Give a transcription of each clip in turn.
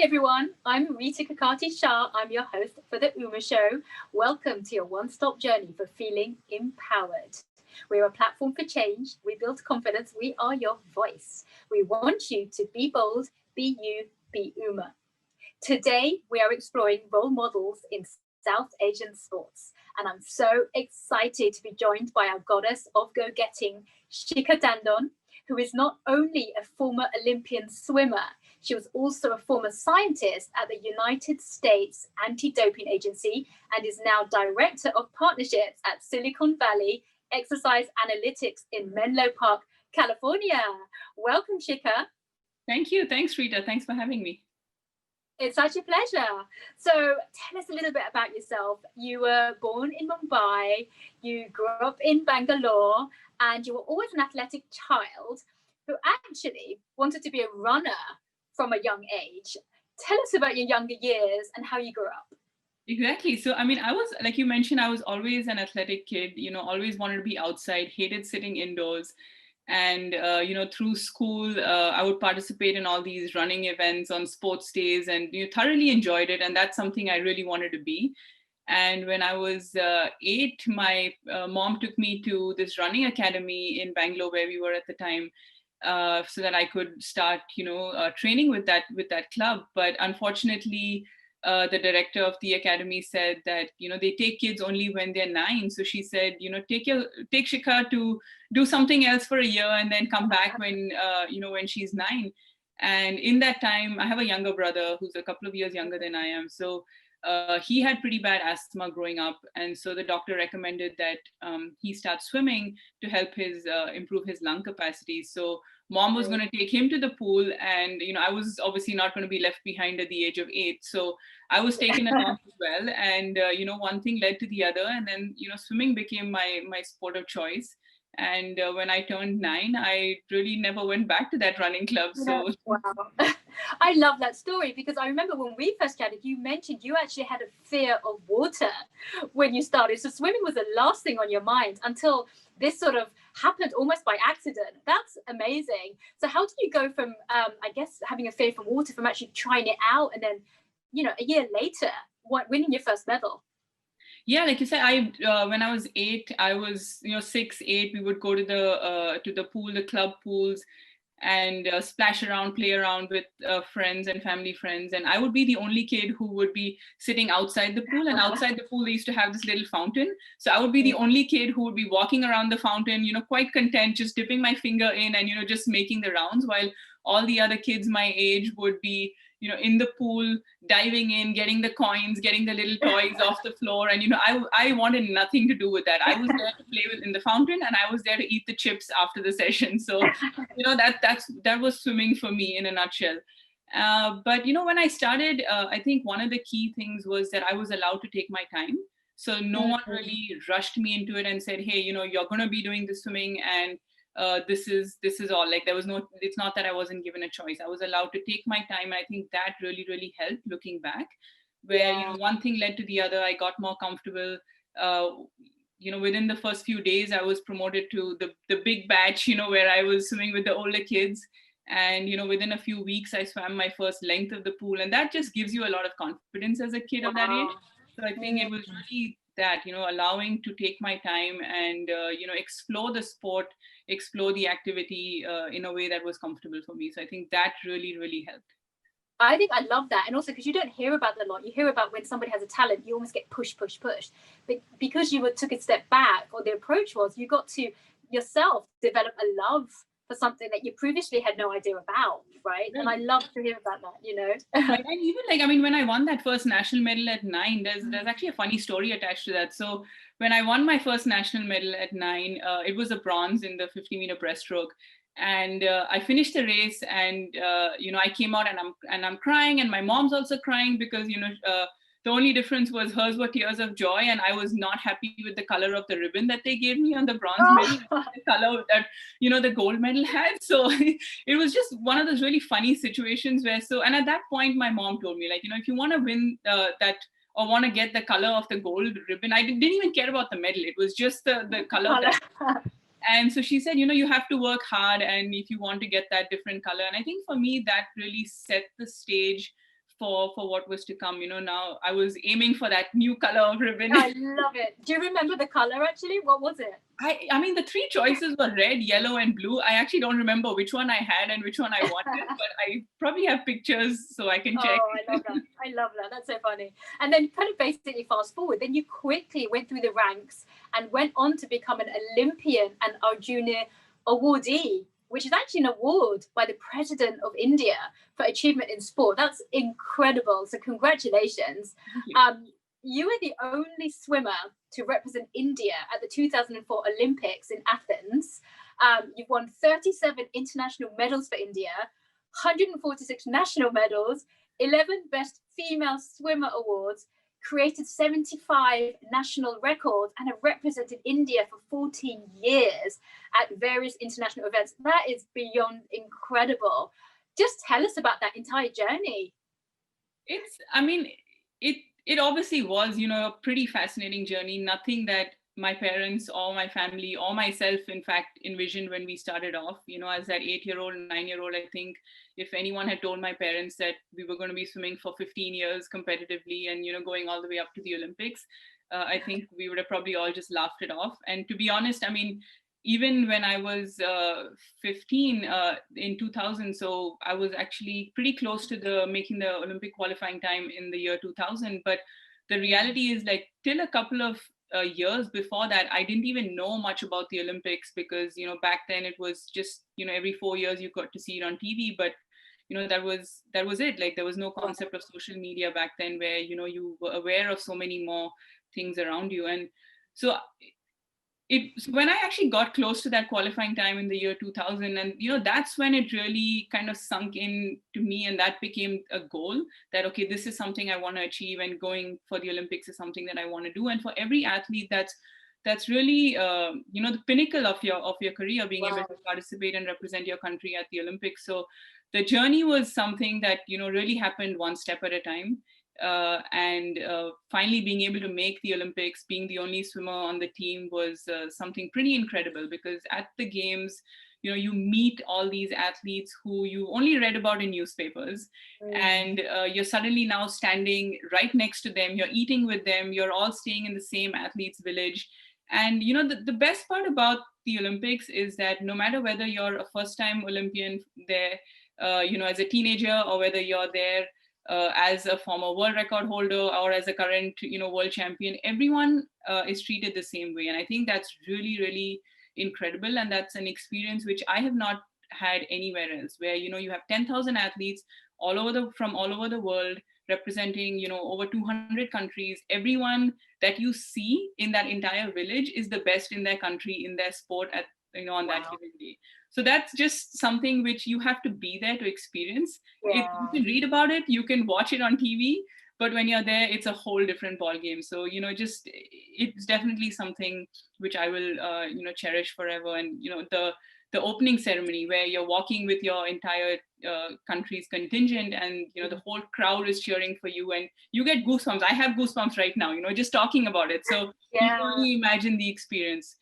everyone, I'm Rita Kakati-Shah. I'm your host for the Uma Show. Welcome to your one-stop journey for feeling empowered. We're a platform for change. We build confidence. We are your voice. We want you to be bold, be you, be Uma. Today, we are exploring role models in South Asian sports. And I'm so excited to be joined by our goddess of go-getting, Shikha Tandon, who is not only a former Olympian swimmer, she was also a former scientist at the United States Anti-Doping Agency and is now Director of Partnerships at Silicon Valley Exercise Analytics in Menlo Park, California. Welcome, Shikha. Thank you. Thanks, Rita. Thanks for having me. It's such a pleasure. So tell us a little bit about yourself. You were born in Mumbai, you grew up in Bangalore, and you were always an athletic child who actually wanted to be a runner from a young age. Tell us about your younger years and how you grew up. Exactly. So, I mean, I was, like you mentioned, I was always an athletic kid, always wanted to be outside, hated sitting indoors. And, through school, I would participate in all these running events on sports days and thoroughly enjoyed it. And that's something I really wanted to be. And when I was 8, my mom took me to this running academy in Bangalore where we were at the time, so that I could start, training with that club. But unfortunately, the director of the academy said that, they take kids only when they're 9. So she said, take Shikha to do something else for a year and then come back when she's 9. And in that time, I have a younger brother who's a couple of years younger than I am. So he had pretty bad asthma growing up. And so the doctor recommended that he start swimming to help his improve his lung capacity. So mom was going to take him to the pool, and I was obviously not going to be left behind at the age of 8. So I was taken along as well. And one thing led to the other, and then swimming became my sport of choice. And when I turned 9, I really never went back to that running club. So wow. I love that story, because I remember when we first chatted, you mentioned you actually had a fear of water when you started. So swimming was the last thing on your mind until this sort of happened almost by accident. That's amazing. So how did you go from, I guess, having a fear from water, from actually trying it out and then, a year later, winning your first medal? Yeah, like you said, when I was 8, I was 6, 8. We would go to the pool, the club pools, and splash around, play around with friends and family friends. And I would be the only kid who would be sitting outside the pool. And outside the pool, they used to have this little fountain. So I would be the only kid who would be walking around the fountain, quite content, just dipping my finger in and just making the rounds, while all the other kids my age would be in the pool, diving in, getting the coins, getting the little toys off the floor. And, I wanted nothing to do with that. I was there to play in the fountain, and I was there to eat the chips after the session. So, that was swimming for me in a nutshell. But, when I started, I think one of the key things was that I was allowed to take my time. So no one really rushed me into it and said, hey, you're going to be doing the swimming, and this is all. Like, there was no, it's not that I wasn't given a choice. I was allowed to take my time. I think that really, really helped looking back, where, one thing led to the other. I got more comfortable. Within the first few days, I was promoted to the big batch, where I was swimming with the older kids. And, within a few weeks, I swam my first length of the pool. And that just gives you a lot of confidence as a kid of that age. So I think it was really that, allowing to take my time and, explore the sport, explore the activity in a way that was comfortable for me. So I think that really, really helped. I think I love that. And also because you don't hear about that a lot. You hear about when somebody has a talent, you almost get pushed. But because you took a step back, or the approach was, you got to yourself develop a love for something that you previously had no idea about, right? And I love to hear about that, Right. And even when I won that first national medal at 9, there's actually a funny story attached to that. So when I won my first national medal at 9, it was a bronze in the 50-meter breaststroke. And I finished the race, and I came out and I'm crying, and my mom's also crying, because the only difference was hers were tears of joy, and I was not happy with the color of the ribbon that they gave me on the bronze medal, the color that the gold medal had. So it was just one of those really funny situations where, and at that point my mom told me, like, if you want to win that or want to get the color of the gold ribbon, I didn't even care about the medal. It was just the color. And so she said, you have to work hard, and if you want to get that different color. And I think for me, that really set the stage for what was to come. Now I was aiming for that new color of ribbon. I love it. Do you remember the color actually? What was it? I mean, the three choices were red, yellow, and blue. I actually don't remember which one I had and which one I wanted, but I probably have pictures so I can check. Oh, I love that. I love that. That's so funny. And then kind of basically fast forward, then you quickly went through the ranks and went on to become an Olympian and Arjuna awardee, which is actually an award by the President of India for achievement in sport. That's incredible. So congratulations. You were the only swimmer to represent India at the 2004 Olympics in Athens. You've won 37 international medals for India, 146 national medals, 11 Best Female Swimmer Awards, created 75 national records, and have represented India for 14 years at various international events. That is beyond incredible. Just tell us about that entire journey. It obviously was, a pretty fascinating journey. Nothing that my parents or my family or myself, in fact, envisioned when we started off. As that 8-year-old and 9-year-old, I think if anyone had told my parents that we were going to be swimming for 15 years competitively and, going all the way up to the Olympics, I think we would have probably all just laughed it off. And to be honest, even when I was 15 in 2000, so I was actually pretty close to making the Olympic qualifying time in the year 2000. But the reality is, like, till a couple of years before that, I didn't even know much about the Olympics because, back then it was just, every 4 years you got to see it on TV. But, that was it. Like, there was no concept of social media back then where, you were aware of so many more things around you. And so when I actually got close to that qualifying time in the year 2000, and that's when it really kind of sunk in to me, and that became a goal that, okay, this is something I want to achieve, and going for the Olympics is something that I want to do. And for every athlete, that's really the pinnacle of your career, being able to participate and represent your country at the Olympics. So the journey was something that really happened one step at a time. And finally being able to make the Olympics, being the only swimmer on the team, was something pretty incredible, because at the games, you meet all these athletes who you only read about in newspapers, and you're suddenly now standing right next to them, you're eating with them, you're all staying in the same athletes village. And the best part about the Olympics is that no matter whether you're a first-time Olympian there, as a teenager, or whether you're there as a former world record holder or as a current, world champion, everyone is treated the same way. And I think that's really, really incredible. And that's an experience which I have not had anywhere else, where, you have 10,000 athletes from all over the world, representing, over 200 countries. Everyone that you see in that entire village is the best in their country, in their sport on that given day. So that's just something which you have to be there to experience. You can read about it, you can watch it on TV, but when you're there, it's a whole different ballgame. So, it's definitely something which I will, cherish forever. And, the opening ceremony where you're walking with your entire country's contingent, and, the whole crowd is cheering for you, and you get goosebumps. I have goosebumps right now, just talking about it. So you can only imagine the experience.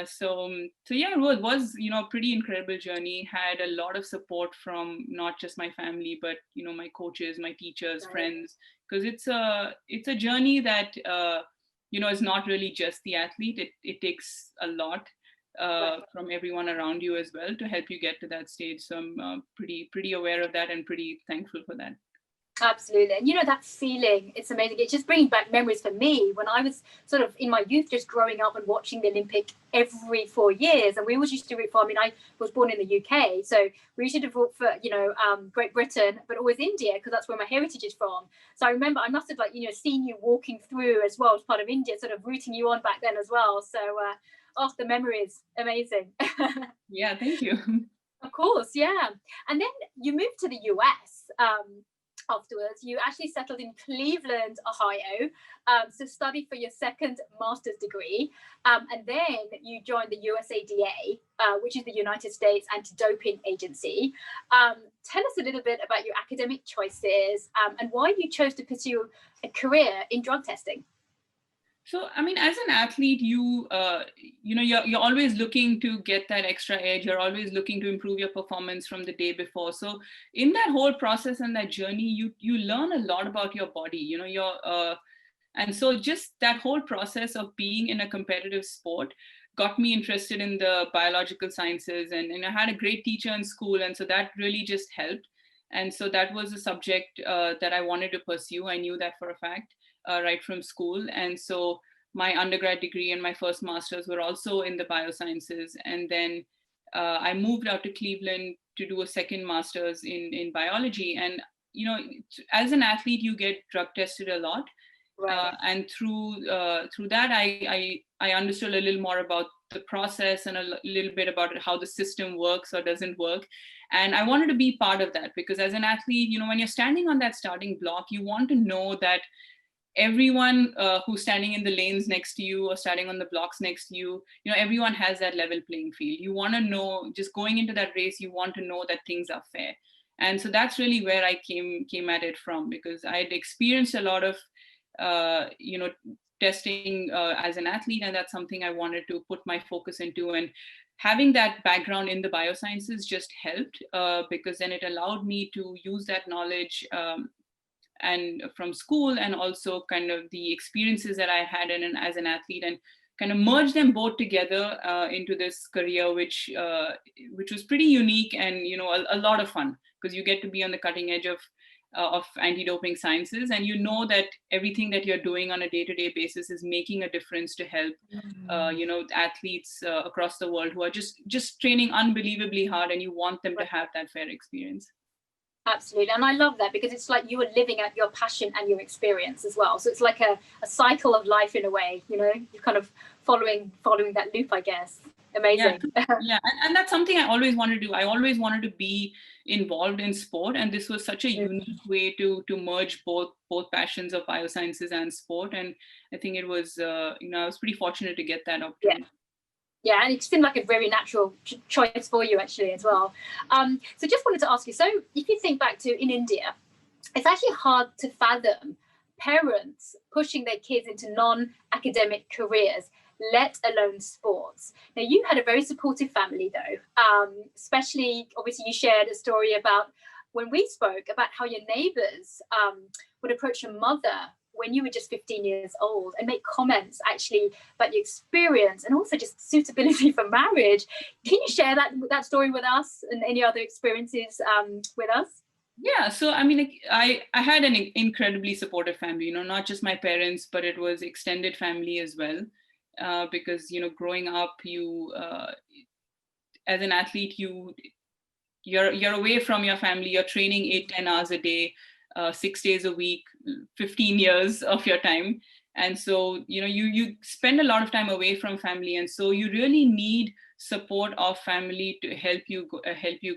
So yeah, it was a pretty incredible journey. Had a lot of support from not just my family, but my coaches, my teachers, friends, because it's a journey that is not really just the athlete. It takes a lot from everyone around you as well to help you get to that stage. So I'm pretty aware of that and pretty thankful for that. Absolutely. And that feeling, it's amazing. It's just bringing back memories for me when I was sort of in my youth, just growing up and watching the Olympic every 4 years. And we always used to root for, I was born in the UK, so we used to root for, Great Britain, but always India, because that's where my heritage is from. So I remember I must have seen you walking through as well as part of India, sort of rooting you on back then as well. So, the memories, amazing. Yeah, thank you. Of course, yeah. And then you moved to the US. Afterwards, you actually settled in Cleveland, Ohio, to study for your second master's degree. And then you joined the USADA, which is the United States Anti-Doping Agency. Tell us a little bit about your academic choices and why you chose to pursue a career in drug testing. So, I mean, as an athlete, you're always looking to get that extra edge. You're always looking to improve your performance from the day before. So, in that whole process and that journey, you learn a lot about your body. And so just that whole process of being in a competitive sport got me interested in the biological sciences, and I had a great teacher in school, and so that really just helped. And so that was a subject that I wanted to pursue. I knew that for a fact right from school. And so my undergrad degree and my first master's were also in the biosciences. And then I moved out to Cleveland to do a second master's in biology. And, as an athlete, you get drug tested a lot. Right. And through that, I understood a little more about the process and a little bit about how the system works or doesn't work. And I wanted to be part of that, because as an athlete, when you're standing on that starting block, you want to know that everyone who's standing in the lanes next to you or standing on the blocks next to you, everyone has that level playing field. You want to know, just going into that race, you want to know that things are fair. And so that's really where I came at it from, because I had experienced a lot of testing as an athlete, and that's something I wanted to put my focus into. And having that background in the biosciences just helped, because then it allowed me to use that knowledge and from school, and also kind of the experiences that I had as an athlete, and kind of merge them both together into this career, which was pretty unique, and a lot of fun, because you get to be on the cutting edge of anti-doping sciences, and that everything that you're doing on a day-to-day basis is making a difference to help athletes across the world who are just training unbelievably hard, and you want them to have that fair experience. Absolutely. And I love that, because it's like you are living out your passion and your experience as well. So it's like a cycle of life in a way, you're kind of following that loop, I guess. Amazing. Yeah. And that's something I always wanted to do. I always wanted to be involved in sport, and this was such a unique way to merge both passions of biosciences and sport. And I think it was I was pretty fortunate to get that opportunity. Yeah, and it seemed like a very natural choice for you, actually, as well. So just wanted to ask you, so if you think back to in India, it's actually hard to fathom parents pushing their kids into non-academic careers, let alone sports. Now, you had a very supportive family, though, especially, obviously, you shared a story about when we spoke about how your neighbors would approach your mother when you were just 15 years old and make comments actually about your experience and also just suitability for marriage. Can you share that story with us and any other experiences with us? Yeah, so I mean, I had an incredibly supportive family, not just my parents, but it was extended family as well. Because, growing up, you, as an athlete, you're away from your family, you're training 8-10 hours a day, 6 days a week, 15 years of your time. And so, you spend a lot of time away from family. And so you really need support of family to help you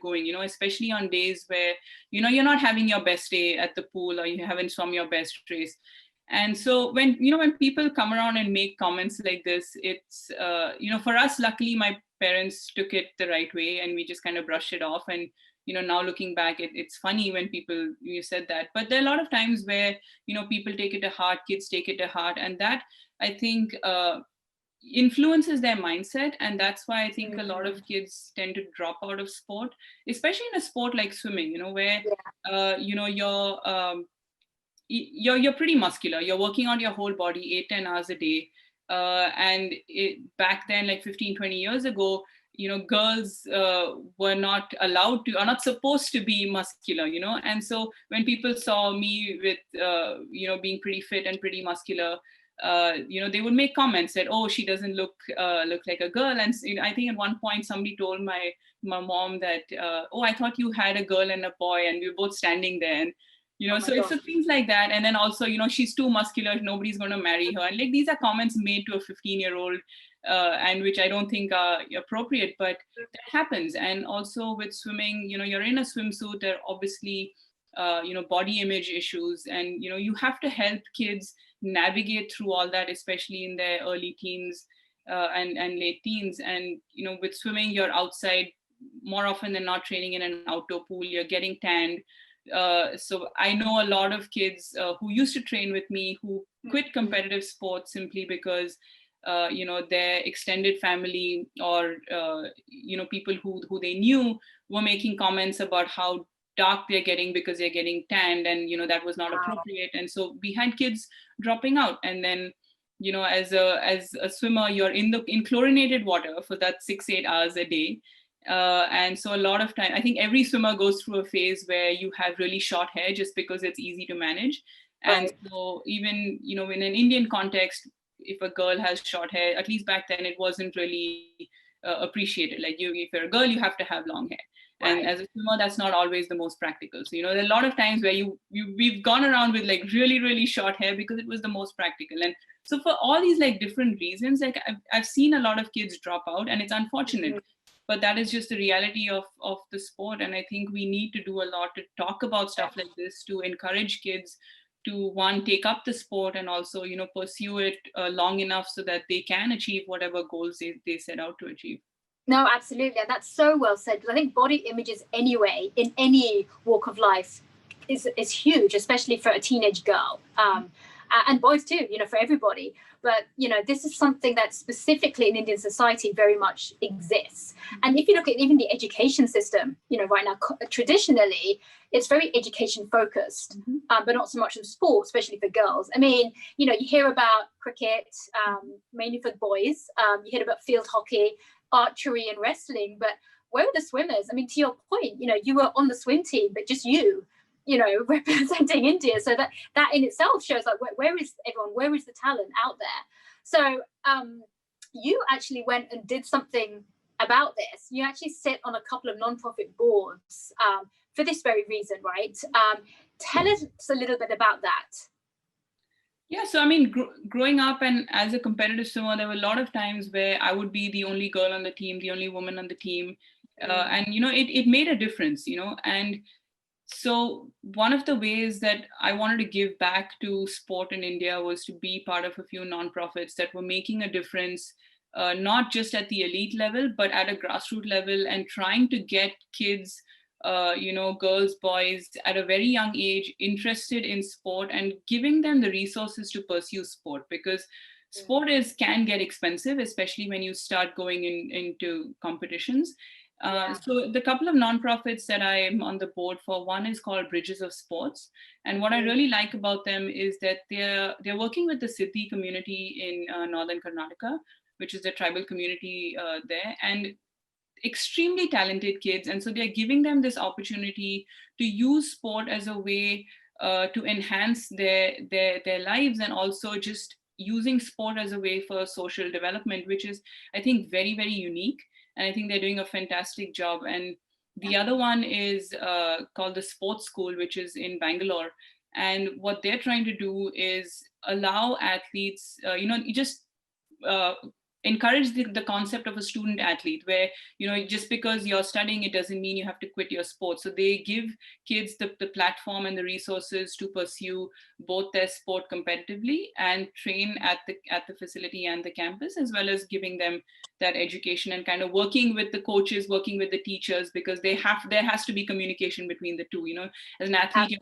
going, especially on days where, you're not having your best day at the pool, or you haven't swum your best race. And so when people come around and make comments like this, it's, for us, luckily, my parents took it the right way, and we just kind of brushed it off. And now looking back, it's funny when you said that, but there are a lot of times where, people take it to heart, kids take it to heart. And that, I think, influences their mindset. And that's why I think a lot of kids tend to drop out of sport, especially in a sport like swimming, where, you're pretty muscular. You're working on your whole body 8-10 hours a day. And back then, like 15-20 years ago, girls were not allowed to, are not supposed to be muscular, and so when people saw me with being pretty fit and pretty muscular, they would make comments that, oh, she doesn't look like a girl. And I think at one point somebody told my mom that, oh, I thought you had a girl and a boy, and we were both standing there. And so it's things like that. And then also, she's too muscular, nobody's going to marry her. And like, these are comments made to a 15-year-old, and which I don't think are appropriate, but that happens. And also with swimming, you're in a swimsuit, there are obviously, body image issues. And, you have to help kids navigate through all that, especially in their early teens and late teens. And, with swimming, you're outside more often than not, training in an outdoor pool, you're getting tanned. So I know a lot of kids who used to train with me who quit competitive sports simply because their extended family or people who they knew were making comments about how dark they're getting because they're getting tanned, and that was not appropriate. And so we had kids dropping out. And then as a swimmer, you're in chlorinated water for that 6-8 hours a day. And so a lot of time, I think every swimmer goes through a phase where you have really short hair just because it's easy to manage. And so even, in an Indian context, if a girl has short hair, at least back then, it wasn't really appreciated. Like if you're a girl, you have to have long hair. And as a swimmer, that's not always the most practical. So, there are a lot of times where we've gone around with like really, really short hair because it was the most practical. And so for all these like different reasons, like I've seen a lot of kids drop out, and it's unfortunate. But that is just the reality of the sport. And I think we need to do a lot to talk about stuff like this, to encourage kids to, one, take up the sport, and also, pursue it long enough so that they can achieve whatever goals they set out to achieve. No, absolutely. And that's so well said. I think body images anyway, in any walk of life, is huge, especially for a teenage girl. And boys too, for everybody. But, this is something that specifically in Indian society very much exists. And if you look at even the education system, right now, traditionally, it's very education focused, but not so much in sport, especially for girls. I mean, you hear about cricket, mainly for the boys. You hear about field hockey, archery and wrestling. But where are the swimmers? I mean, to your point, you were on the swim team, but just you representing India. So that in itself shows like where is everyone? Where is the talent out there? So you actually went and did something about this. You actually sit on a couple of nonprofit boards for this very reason, right? Tell us a little bit about that. Yeah, so I mean, growing up and as a competitive swimmer, there were a lot of times where I would be the only girl on the team, the only woman on the team. And, it made a difference, and so one of the ways that I wanted to give back to sport in India was to be part of a few nonprofits that were making a difference, not just at the elite level, but at a grassroots level, and trying to get kids, girls, boys at a very young age interested in sport and giving them the resources to pursue sport, because sport can get expensive, especially when you start going into competitions. So the couple of nonprofits that I am on the board for, one is called Bridges of Sports. And what I really like about them is that they're working with the Siddhi community in northern Karnataka, which is the tribal community there, and extremely talented kids. And so they're giving them this opportunity to use sport as a way to enhance their lives, and also just using sport as a way for social development, which is, I think, very, very unique. And I think they're doing a fantastic job. And the other one is called the Sports School, which is in Bangalore. And what they're trying to do is allow athletes, just encourage the concept of a student athlete, where just because you're studying, it doesn't mean you have to quit your sport. So they give kids the platform and the resources to pursue both their sport competitively and train at the facility and the campus, as well as giving them that education and kind of working with the coaches, working with the teachers, because there has to be communication between the two. As an athlete,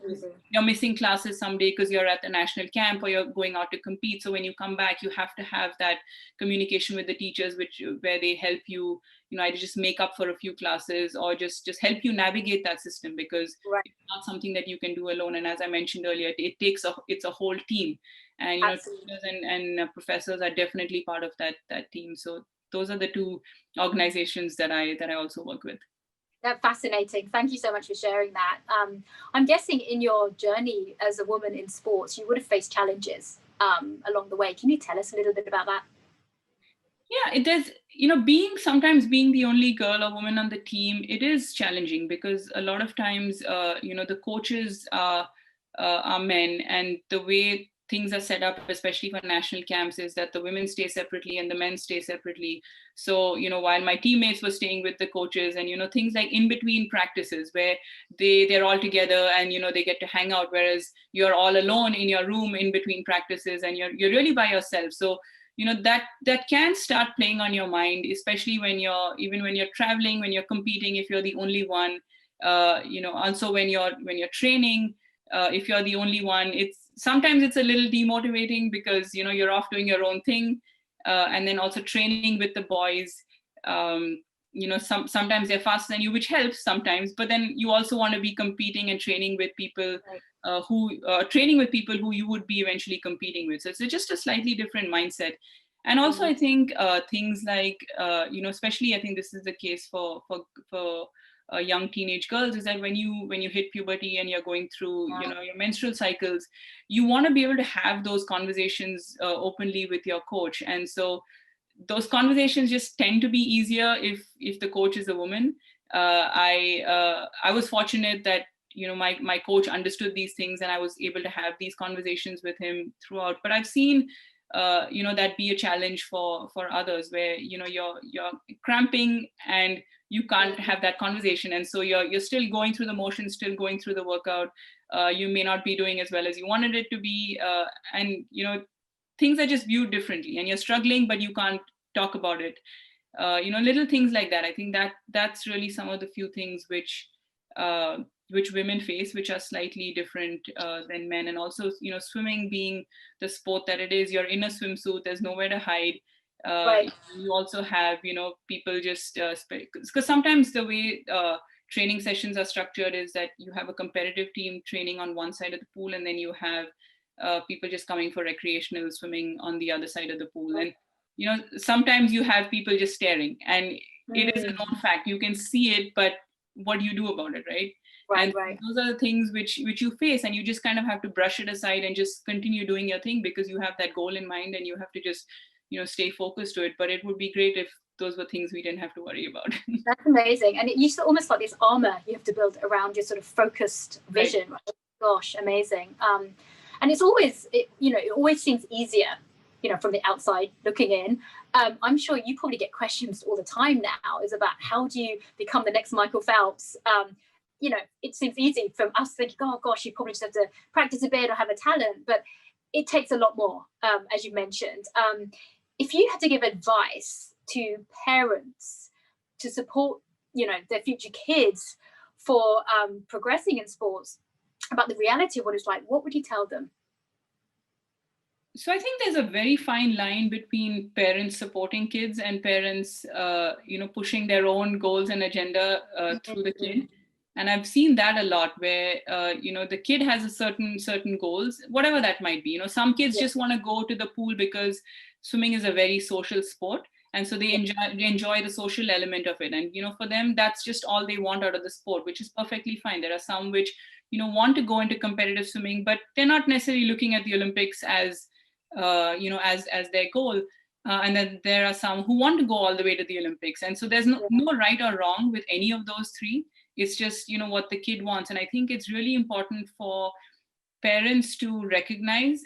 you're missing classes someday because you're at the national camp or you're going out to compete. So when you come back, you have to have that communication with the teachers, where they help you, either just make up for a few classes or just help you navigate that system, because it's not something that you can do alone. And as I mentioned earlier, it's a whole team, and teachers and professors are definitely part of that team. So those are the two organizations that I also work with. That's fascinating. Thank you so much for sharing that. I'm guessing in your journey as a woman in sports, you would have faced challenges along the way. Can you tell us a little bit about that? Yeah, it is, sometimes being the only girl or woman on the team, it is challenging, because a lot of times, the coaches are men, and the way things are set up, especially for national camps, is that the women stay separately and the men stay separately. So, while my teammates were staying with the coaches, and, things like in between practices where they're all together and, they get to hang out, whereas you're all alone in your room in between practices and you're really by yourself. So, that can start playing on your mind, especially when you're traveling, when you're competing, if you're the only one. Also when you're training, if you're the only one, sometimes it's a little demotivating because you're off doing your own thing, and then also training with the boys. um, sometimes they're faster than you, which helps sometimes, but then you also want to be competing and training with people Right. who you would be eventually competing with. So it's just a slightly different mindset. And also I think things like especially I think this is the case for young teenage girls, is that when you hit puberty and you're going through your menstrual cycles, you want to be able to have those conversations openly with your coach. And so those conversations just tend to be easier if the coach is a woman. I was fortunate that my coach understood these things, and I was able to have these conversations with him throughout. But I've seen that be a challenge for others, where you're cramping and you can't have that conversation, and so you're still going through the motions, still going through the workout. You may not be doing as well as you wanted it to be, and things are just viewed differently, and you're struggling but you can't talk about it. Little things like that. I think that's really some of the few things which women face, which are slightly different than men. And also swimming being the sport that it is, you're in a swimsuit, there's nowhere to hide. Right. You also have people just because sometimes the way training sessions are structured is that you have a competitive team training on one side of the pool, and then you have people just coming for recreational swimming on the other side of the pool. And sometimes you have people just staring, and it is a known fact, you can see it, but what do you do about it, right? And those are the things which you face, and you just kind of have to brush it aside and just continue doing your thing, because you have that goal in mind and you have to just stay focused to it. But it would be great if those were things we didn't have to worry about. That's amazing. And you almost like this armor you have to build around your sort of focused vision. Right. Gosh, amazing. And it's always, it always seems easier, from the outside looking in. I'm sure you probably get questions all the time now, is about how do you become the next Michael Phelps? It seems easy from us thinking, oh gosh, you probably just have to practice a bit or have a talent, but it takes a lot more, as you mentioned. If you had to give advice to parents to support, their future kids for progressing in sports, about the reality of what it's like, what would you tell them? So I think there's a very fine line between parents supporting kids and parents, pushing their own goals and agenda through the kid. And I've seen that a lot, where the kid has a certain goals, whatever that might be. Some kids just want to go to the pool because swimming is a very social sport, and so they enjoy the social element of it. And for them, that's just all they want out of the sport, which is perfectly fine. There are some which want to go into competitive swimming, but they're not necessarily looking at the Olympics as as their goal. And then there are some who want to go all the way to the Olympics. And so there's no right or wrong with any of those three. It's just, what the kid wants. And I think it's really important for parents to recognize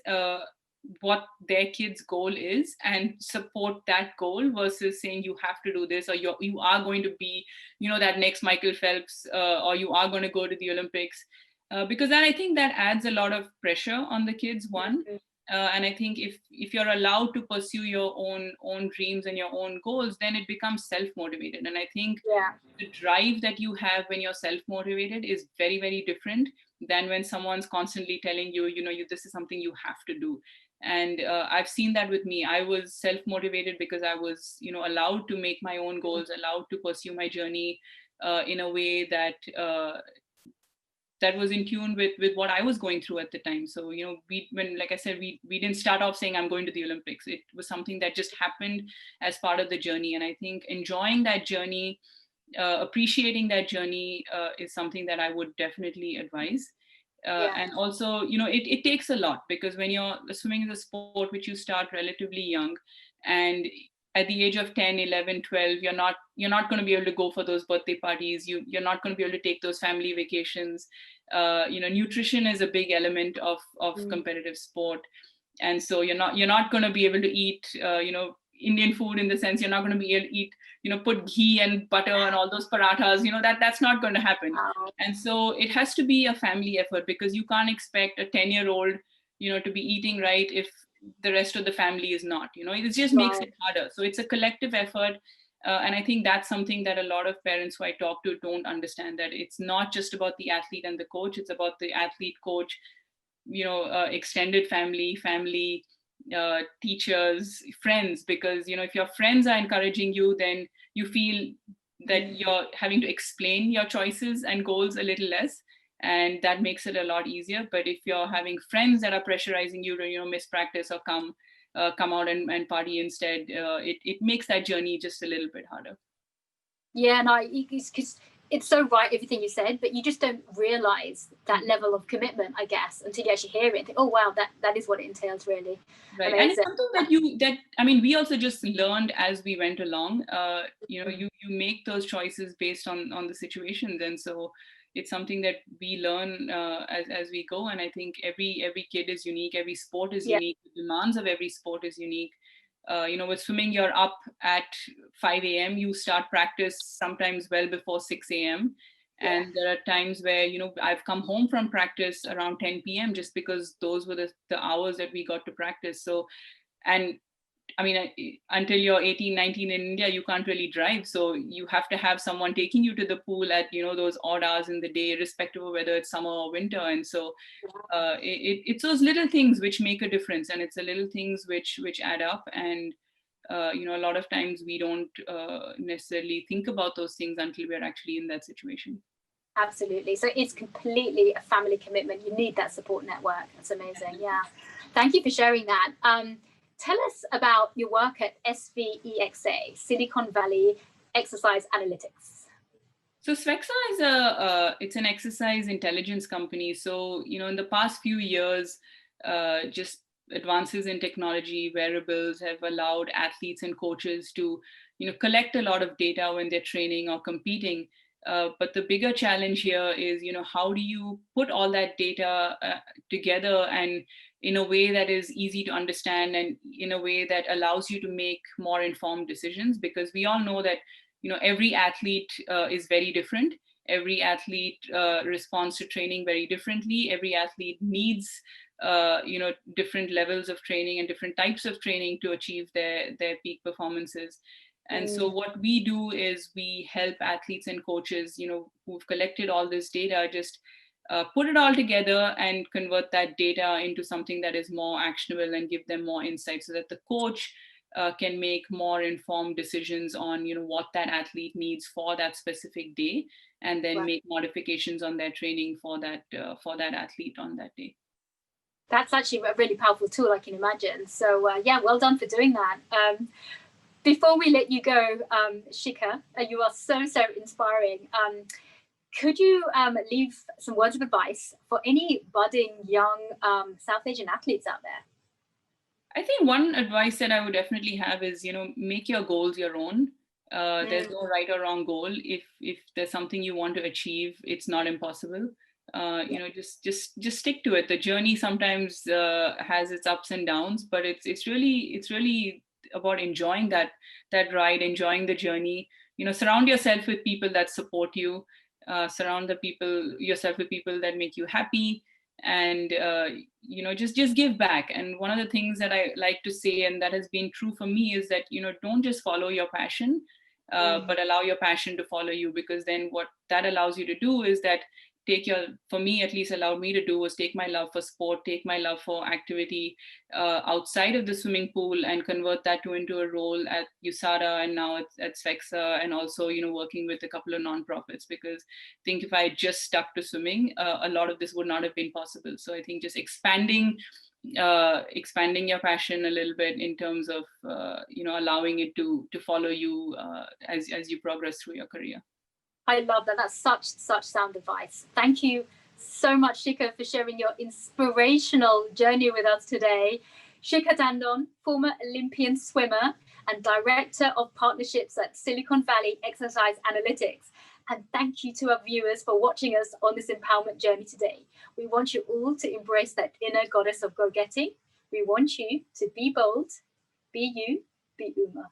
what their kid's goal is and support that goal, versus saying you have to do this, or you are going to be, that next Michael Phelps, or you are going to go to the Olympics. Because then I think that adds a lot of pressure on the kids, one. And I think if you're allowed to pursue your own dreams and your own goals, then it becomes self-motivated. And I think the drive that you have when you're self-motivated is very, very different than when someone's constantly telling you, this is something you have to do. And I've seen that with me. I was self-motivated because I was, allowed to make my own goals, allowed to pursue my journey in a way that that was in tune with what I was going through at the time. So, like I said, we didn't start off saying I'm going to the Olympics. It was something that just happened as part of the journey. And I think enjoying that journey, appreciating that journey is something that I would definitely advise. And also, it takes a lot, because when you're swimming is a sport which you start relatively young, and at the age of 10, 11, 12, you're not going to be able to go for those birthday parties. You're not going to be able to take those family vacations. Nutrition is a big element of competitive sport. And so you're not going to be able to eat, Indian food, in the sense you're not going to be able to eat, put ghee and butter and all those parathas, that's not going to happen. And so it has to be a family effort, because you can't expect a 10-year-old, to be eating right if the rest of the family is not. It just makes it harder. So it's a collective effort. And I think that's something that a lot of parents who I talk to don't understand, that it's not just about the athlete and the coach, it's about the athlete, coach, extended family, teachers, friends, because, if your friends are encouraging you, then you feel that you're having to explain your choices and goals a little less. And that makes it a lot easier. But if you're having friends that are pressurizing you to, miss practice or come out and party instead, it makes that journey just a little bit harder. Yeah, no, because it's so right, everything you said, but you just don't realize that level of commitment, I guess, until you actually hear it and think, oh, wow, that is what it entails, really. Right. Amazing. And it's something we also just learned as we went along. You make those choices based on the situations. And so it's something that we learn as we go. And I think every kid is unique. Every sport is unique. The demands of every sport is unique. With swimming, you're up at 5 a.m. You start practice sometimes well before 6 a.m. And there are times where, I've come home from practice around 10 p.m. just because those were the hours that we got to practice. So, and I mean, until you're 18, 19 in India, you can't really drive. So you have to have someone taking you to the pool at, those odd hours in the day, irrespective of whether it's summer or winter. And so it's those little things which make a difference. And it's the little things which add up. And, a lot of times we don't necessarily think about those things until we're actually in that situation. Absolutely. So it's completely a family commitment. You need that support network. That's amazing. Yeah. Thank you for sharing that. Tell us about your work at SVEXA, Silicon Valley Exercise Analytics. So Svexa is it's an exercise intelligence company. So, in the past few years, just advances in technology, wearables have allowed athletes and coaches to, collect a lot of data when they're training or competing. But the bigger challenge here is, how do you put all that data together and in a way that is easy to understand and in a way that allows you to make more informed decisions? Because we all know that, every athlete is very different. Every athlete responds to training very differently. Every athlete needs different levels of training and different types of training to achieve their peak performances. And so what we do is we help athletes and coaches, who've collected all this data, just put it all together and convert that data into something that is more actionable and give them more insight, so that the coach can make more informed decisions on, what that athlete needs for that specific day, and then make modifications on their training for that athlete on that day. That's actually a really powerful tool, I can imagine. So well done for doing that. Before we let you go, Shikha, you are so inspiring. Could you leave some words of advice for any budding young South Asian athletes out there? I think one advice that I would definitely have is, make your goals your own. There's no right or wrong goal. If there's something you want to achieve, it's not impossible. Just stick to it. The journey sometimes has its ups and downs, but it's really about enjoying that ride, enjoying the journey. Surround yourself with people that support you. Surround yourself with people that make you happy, and just give back. And one of the things that I like to say, and that has been true for me, is that don't just follow your passion, but allow your passion to follow you. Because then what that allows you to do is that for me at least, allowed me to do was take my love for sport, take my love for activity outside of the swimming pool, and convert that into a role at USADA and now at Svexa, and also working with a couple of nonprofits. Because I think if I just stuck to swimming, a lot of this would not have been possible. So I think just expanding your passion a little bit in terms of allowing it to follow you as you progress through your career. I love that. That's such sound advice. Thank you so much, Shikha, for sharing your inspirational journey with us today. Shikha Tandon, former Olympian swimmer and Director of Partnerships at Silicon Valley Exercise Analytics. And thank you to our viewers for watching us on this empowerment journey today. We want you all to embrace that inner goddess of go-getting. We want you to be bold, be you, be Uma.